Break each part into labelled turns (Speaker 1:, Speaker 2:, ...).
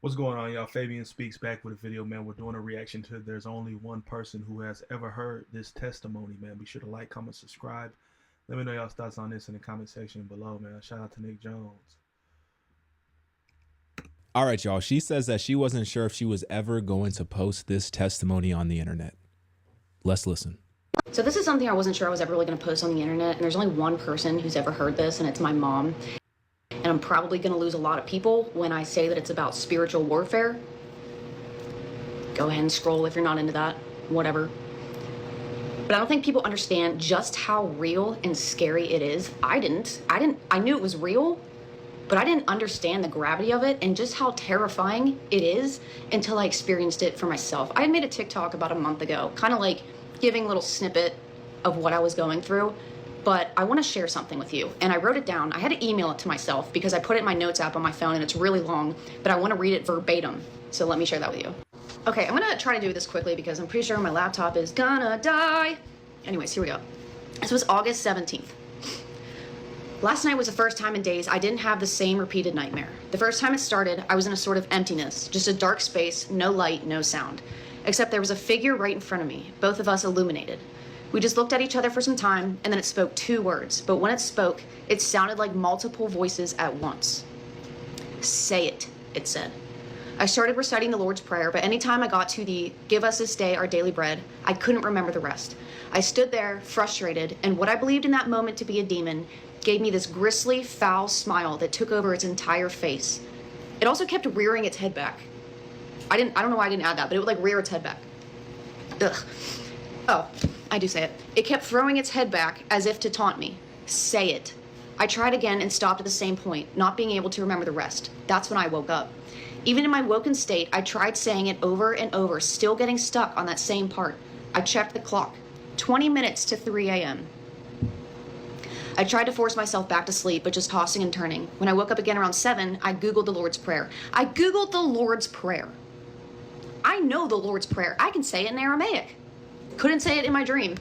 Speaker 1: What's going on, y'all? Fabian speaks back with a video, man. We're doing a reaction to There's Only One Person Who Has Ever Heard This Testimony, man. Be sure to like, comment, subscribe. Let me know y'all's thoughts on this in the comment section below, man. Shout out to Nick Jones.
Speaker 2: All right, y'all. She says that she wasn't sure if she was ever going to post this testimony on the internet. Let's listen.
Speaker 3: So this is something I wasn't sure I was ever really going to post on the internet, and there's only one person who's ever heard this, and it's my mom. And I'm probably going to lose a lot of people when I say that it's about spiritual warfare. Go ahead and scroll if you're not into that, whatever. But I don't think people understand just how real and scary it is. I knew it was real, but I didn't understand the gravity of it and just how terrifying it is until I experienced it for myself. I had made a TikTok about a month ago, kind of like giving a little snippet of what I was going through, but I want to share something with you. And I wrote it down. I had to email it to myself because I put it in my notes app on my phone and it's really long, but I want to read it verbatim. So let me share that with you. Okay, I'm going to try to do this quickly because I'm pretty sure my laptop is gonna die. Anyways, here we go. This was August 17th. Last night was the first time in days I didn't have the same repeated nightmare. The first time it started, I was in a sort of emptiness, just a dark space, no light, no sound. Except there was a figure right in front of me, both of us illuminated. We just looked at each other for some time, and then it spoke two words, but when it spoke, it sounded like multiple voices at once. "Say it," it said. I started reciting the Lord's Prayer, but anytime I got to the "Give us this day our daily bread," I couldn't remember the rest. I stood there, frustrated, and what I believed in that moment to be a demon gave me this grisly, foul smile that took over its entire face. It also kept rearing its head back. I don't know why I didn't add that, but it would like rear its head back. Ugh. Oh, I do say it. It kept throwing its head back as if to taunt me. Say it. I tried again and stopped at the same point, not being able to remember the rest. That's when I woke up. Even in my woken state, I tried saying it over and over, still getting stuck on that same part. I checked the clock. 20 minutes to 3 a.m. I tried to force myself back to sleep, but just tossing and turning. When I woke up again around 7, I Googled the Lord's Prayer. I Googled the Lord's Prayer. I know the Lord's Prayer. I can say it in Aramaic. Couldn't say it in my dream.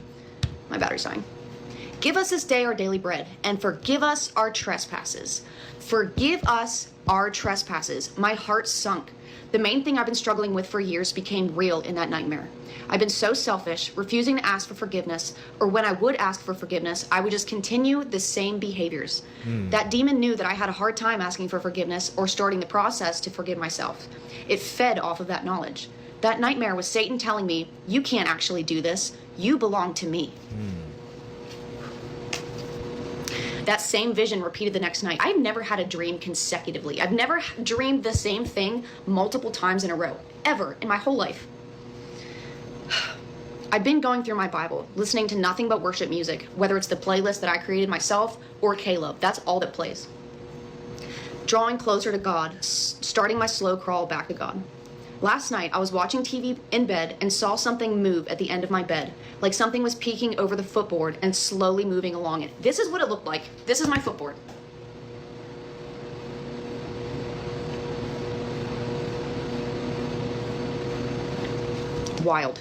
Speaker 3: My battery's dying. Give us this day our daily bread, and forgive us our trespasses. Forgive us our trespasses. My heart sunk. The main thing I've been struggling with for years became real in that nightmare. I've been so selfish, refusing to ask for forgiveness, or when I would ask for forgiveness, I would just continue the same behaviors. That demon knew that I had a hard time asking for forgiveness or starting the process to forgive myself. It fed off of that knowledge. That nightmare was Satan telling me, you can't actually do this. You belong to me. That same vision repeated the next night. I've never had a dream consecutively. I've never dreamed the same thing multiple times in a row, ever in my whole life. I've been going through my Bible, listening to nothing but worship music, whether it's the playlist that I created myself or Caleb. That's all that plays. Drawing closer to God, starting my slow crawl back to God. Last night, I was watching TV in bed and saw something move at the end of my bed, like something was peeking over the footboard and slowly moving along it. This is what it looked like. This is my footboard. Wild.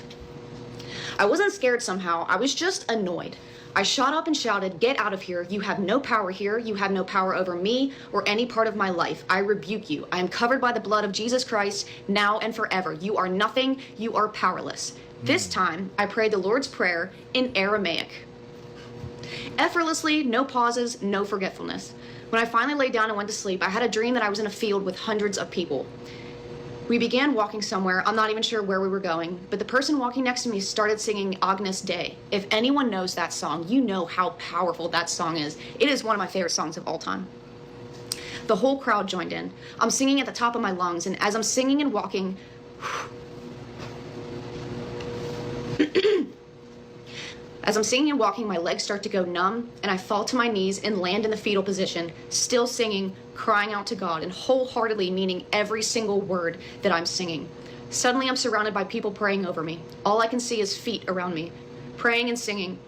Speaker 3: I wasn't scared somehow. I was just annoyed. I shot up and shouted, "Get out of here. You have no power here. You have no power over me or any part of my life. I rebuke you. I am covered by the blood of Jesus Christ now and forever. You are nothing. You are powerless." This time, I prayed the Lord's Prayer in Aramaic. Effortlessly, no pauses, no forgetfulness. When I finally laid down and went to sleep, I had a dream that I was in a field with hundreds of people. We began walking somewhere. I'm not even sure where we were going, but the person walking next to me started singing Agnus Dei. If anyone knows that song, you know how powerful that song is. It is one of my favorite songs of all time. The whole crowd joined in. I'm singing at the top of my lungs, and as I'm singing and walking, my legs start to go numb, and I fall to my knees and land in the fetal position, still singing, crying out to God, and wholeheartedly meaning every single word that I'm singing. Suddenly, I'm surrounded by people praying over me. All I can see is feet around me, praying and singing.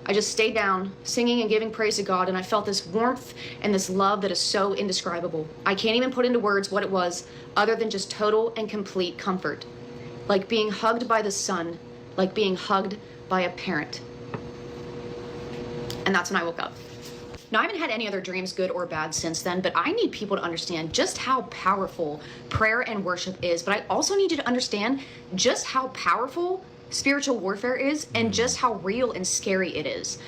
Speaker 3: I just stayed down, singing and giving praise to God, and I felt this warmth and this love that is so indescribable. I can't even put into words what it was, other than just total and complete comfort. Like being hugged by the sun, like being hugged by a parent. And that's when I woke up. Now, I haven't had any other dreams, good or bad, since then, but I need people to understand just how powerful prayer and worship is. But I also need you to understand just how powerful spiritual warfare is and just how real and scary it is.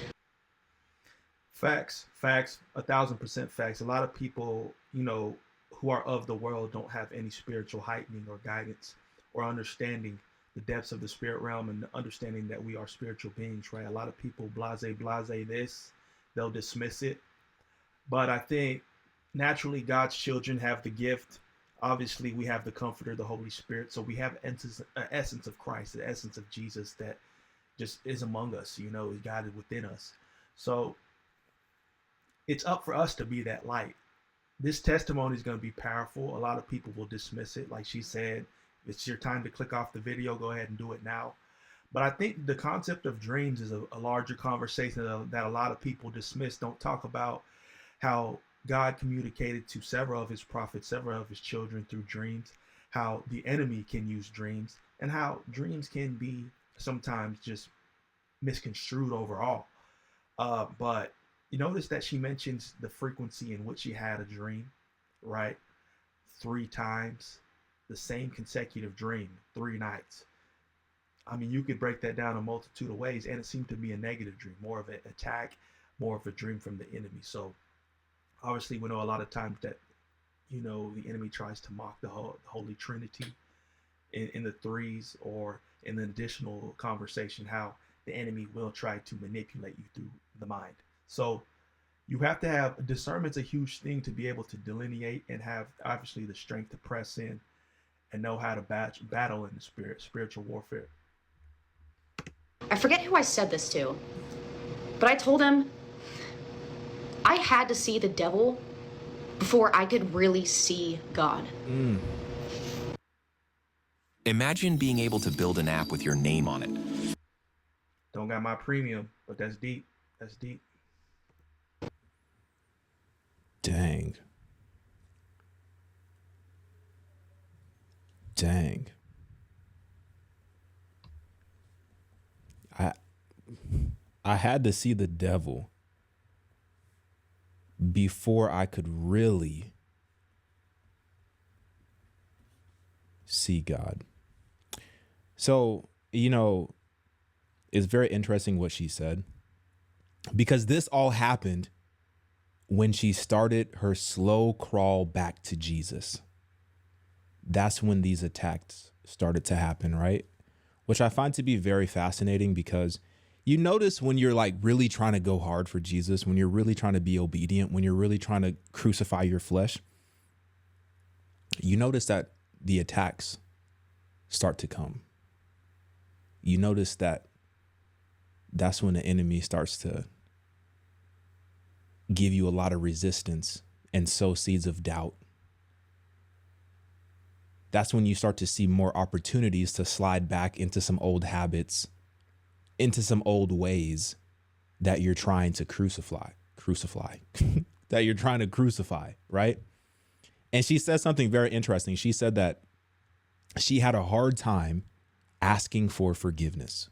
Speaker 1: Facts, 1,000% facts. A lot of people, who are of the world don't have any spiritual heightening or guidance or understanding the depths of the spirit realm and understanding that we are spiritual beings, right? A lot of people blase this, they'll dismiss it. But I think naturally God's children have the gift. Obviously, we have the comforter, the Holy Spirit. So we have essence of Christ, the essence of Jesus that just is among us, God is within us. So it's up for us to be that light. This testimony is going to be powerful. A lot of people will dismiss it. Like she said, it's your time to click off the video. Go ahead and do it now. But I think the concept of dreams is a larger conversation that a lot of people dismiss. Don't talk about how God communicated to several of his prophets, several of his children through dreams, how the enemy can use dreams, and how dreams can be sometimes just misconstrued overall. But you notice that she mentions the frequency in which she had a dream, right? 3 times, the same consecutive dream, 3 nights. I mean, you could break that down a multitude of ways, and it seemed to be a negative dream, more of an attack, more of a dream from the enemy. So obviously we know a lot of times that, the enemy tries to mock the Holy Trinity in the threes, or in the additional conversation, how the enemy will try to manipulate you through the mind. So you have to have discernment's a huge thing to be able to delineate and have obviously the strength to press in and know how to battle in the spiritual warfare.
Speaker 3: I forget who I said this to, but I told him I had to see the devil before I could really see God.
Speaker 4: Imagine being able to build an app with your name on it.
Speaker 1: Don't got my premium, but that's deep. That's deep.
Speaker 2: Dang. I had to see the devil before I could really see God. So, it's very interesting what she said, because this all happened when she started her slow crawl back to Jesus. That's when these attacks started to happen, right? Which I find to be very fascinating, because you notice when you're like really trying to go hard for Jesus, when you're really trying to be obedient, when you're really trying to crucify your flesh, you notice that the attacks start to come. You notice that that's when the enemy starts to give you a lot of resistance and sow seeds of doubt. That's when you start to see more opportunities to slide back into some old habits, into some old ways that you're trying to crucify, that you're trying to crucify, right? And she said something very interesting. She said that she had a hard time asking for forgiveness.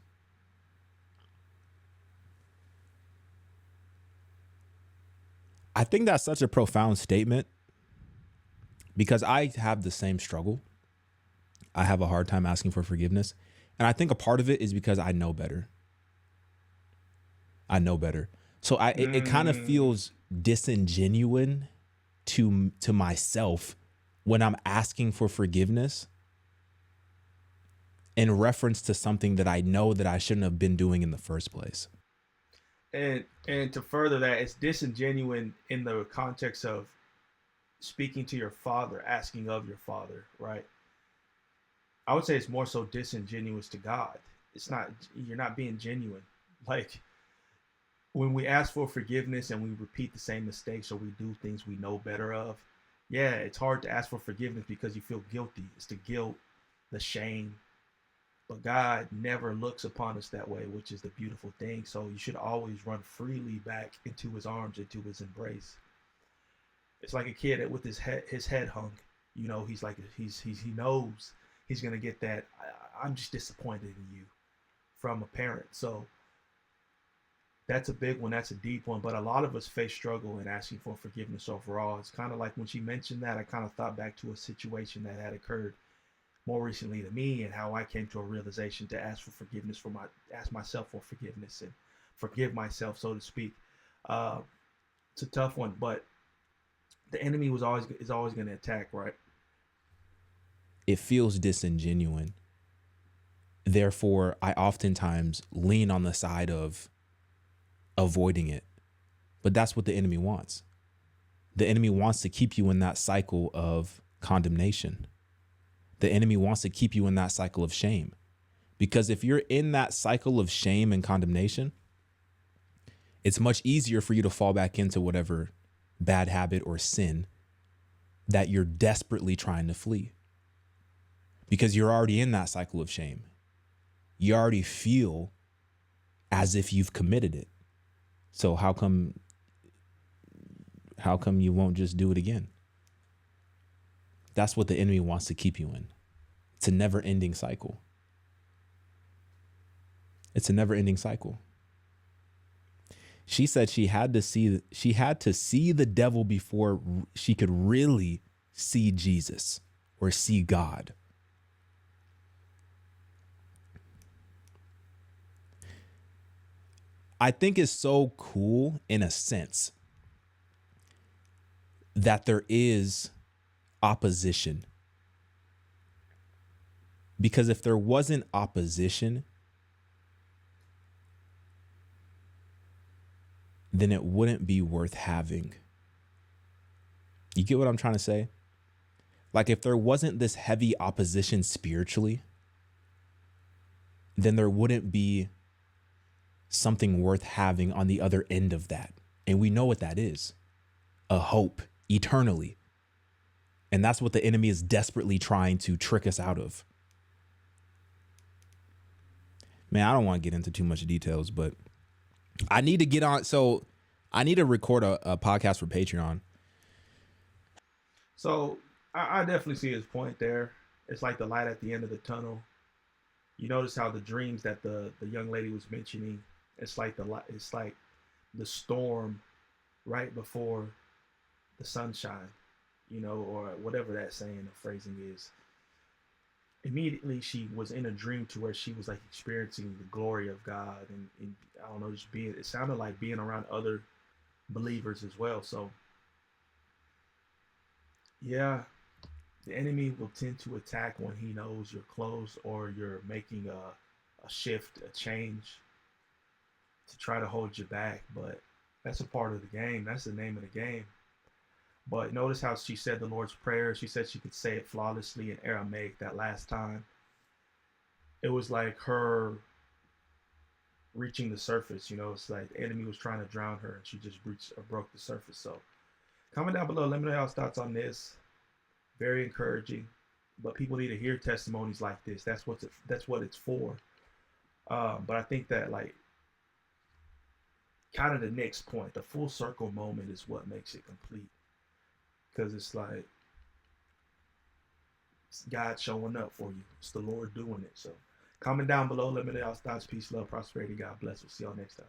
Speaker 2: I think that's such a profound statement, because I have the same struggle. I have a hard time asking for forgiveness. And I think a part of it is because I know better. So it kind of feels disingenuous to myself when I'm asking for forgiveness in reference to something that I know that I shouldn't have been doing in the first place.
Speaker 1: And to further that, it's disingenuous in the context of speaking to your father, asking of your father, right? I would say it's more so disingenuous to God. It's not, you're not being genuine. Like when we ask for forgiveness and we repeat the same mistakes, or we do things we know better of, yeah, it's hard to ask for forgiveness because you feel guilty. It's the guilt, the shame. But God never looks upon us that way, which is the beautiful thing. So you should always run freely back into his arms, into his embrace. It's like a kid that with his head hung, he's like, he knows he's going to get that, I'm just disappointed in you, from a parent. So That's a big one. That's a deep one. But a lot of us face struggle in asking for forgiveness overall. It's kind of like when she mentioned that, I kind of thought back to a situation that had occurred more recently to me, and how I came to a realization to ask for forgiveness ask myself for forgiveness and forgive myself, so to speak. Uh, it's a tough one, but the enemy is always going to attack, right?
Speaker 2: It feels disingenuous. Therefore, I oftentimes lean on the side of avoiding it. But that's what the enemy wants. The enemy wants to keep you in that cycle of condemnation. The enemy wants to keep you in that cycle of shame. Because if you're in that cycle of shame and condemnation, it's much easier for you to fall back into whatever bad habit or sin that you're desperately trying to flee. Because you're already in that cycle of shame. You already feel as if you've committed it. So how come you won't just do it again? That's what the enemy wants to keep you in. It's a never-ending cycle. It's a never-ending cycle. She said she had to see the devil before she could really see Jesus or see God. I think it's so cool in a sense that there is opposition. Because if there wasn't opposition, then it wouldn't be worth having. You get what I'm trying to say? Like if there wasn't this heavy opposition spiritually, then there wouldn't be something worth having on the other end of that. And we know what that is. A hope eternally. And that's what the enemy is desperately trying to trick us out of. Man, I don't want to get into too much details, but I need to get on. So I need to record a podcast for Patreon.
Speaker 1: So I definitely see his point there. It's like the light at the end of the tunnel. You notice how the dreams that the young lady was mentioning, it's like the storm right before the sunshine, or whatever that saying or phrasing is. Immediately she was in a dream to where she was like experiencing the glory of God, and I don't know, just it sounded like being around other believers as well. So yeah, the enemy will tend to attack when he knows you're close or you're making a shift, a change, to try to hold you back. But that's a part of the game. That's the name of the game. But notice how she said the Lord's Prayer. She said she could say it flawlessly in Aramaic that last time. It was like her reaching the surface. It's like the enemy was trying to drown her, and she just broke the surface. So comment down below. Let me know y'all's thoughts on this. Very encouraging. But people need to hear testimonies like this. That's what it's for. But I think that kind of the next point, the full circle moment, is what makes it complete. Because it's like it's God showing up for you. It's the Lord doing it. So comment down below. Let me know y'all's thoughts. Peace, love, prosperity. God bless. We'll see y'all next time.